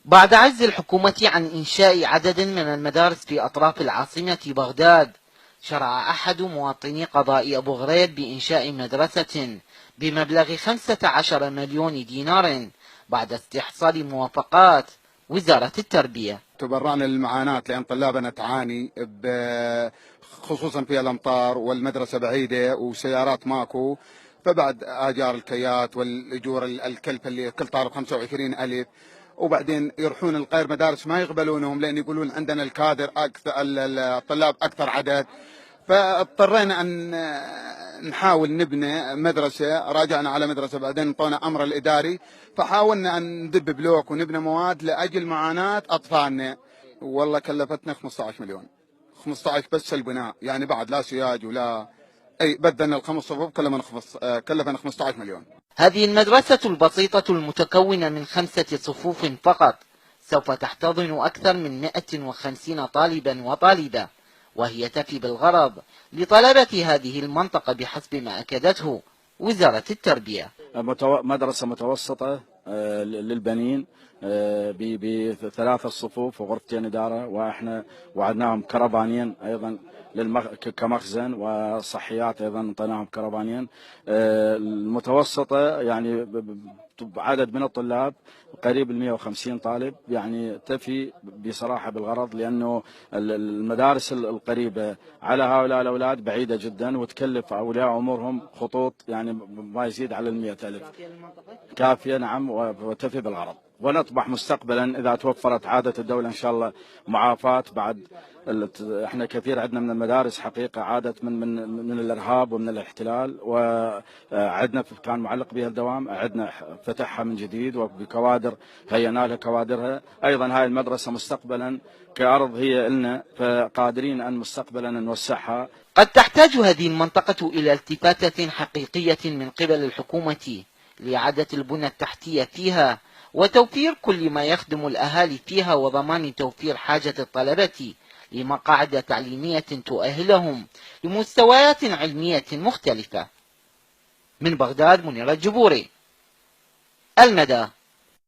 بعد عجز الحكومة عن إنشاء عدد من المدارس في أطراف العاصمة بغداد، شرع أحد مواطني قضاء أبو غريب بإنشاء مدرسة بمبلغ 15 مليون دينار بعد استحصال موافقات وزارة التربية. تبرعنا للمعاناة لأن طلابنا تعاني خصوصا في الأمطار والمدرسة بعيدة وسيارات ماكو، فبعد آجار الكيات والأجور الكلفة اللي كل طالب 25 ألف، وبعدين يروحون الغير مدارس ما يقبلونهم لأن يقولون عندنا الكادر أكثر، الطلاب أكثر عدد. فاضطرينا أن نحاول نبني مدرسة، راجعنا على مدرسة بعدين انطونا أمر الإداري، فحاولنا أن ندب بلوك ونبني مواد لأجل معاناة أطفالنا. والله كلفتنا 15 مليون، 15 بس البناء، يعني بعد لا سياج ولا أي، بدلنا الخمس صفوف كلفنا 15 مليون. هذه المدرسة البسيطة المتكونة من 5 صفوف فقط سوف تحتضن أكثر من 150 طالبا وطالبة، وهي تفي بالغرض لطلبة هذه المنطقة بحسب ما أكدته وزارة التربية. مدرسة متوسطة للبنين ب3 صفوف وغرفتين إدارة، وإحنا وعدناهم كربانين أيضا كمخزن، وصحيات أيضا انطيناهم كربانين. المتوسطة يعني عدد من الطلاب قريب 150 طالب، يعني تفي بصراحة بالغرض، لأنه المدارس القريبة على هؤلاء الأولاد بعيدة جدا وتكلف أولياء أمورهم خطوط يعني ما يزيد على 100,000. كافية نعم، وتفي بالغرض. ونطمح مستقبلا إذا توفرت عادة الدولة إن شاء الله معافاة بعد. احنا كثير عندنا من المدارس حقيقة عادت من الإرهاب ومن الاحتلال، وعدنا كان معلق بها الدوام، عدنا فتحها من جديد وبكوادر هينا لها كوادرها. أيضا هاي المدرسة مستقبلا كأرض هي لنا، فقادرين أن مستقبلا نوسعها. قد تحتاج هذه المنطقة إلى التفاتة حقيقية من قبل الحكومة لإعادة البنى التحتية فيها وتوفير كل ما يخدم الأهالي فيها، وضمان توفير حاجة الطلبة لمقاعد تعليمية تؤهلهم لمستويات علمية مختلفة. من بغداد، منير الجبوري، المدى.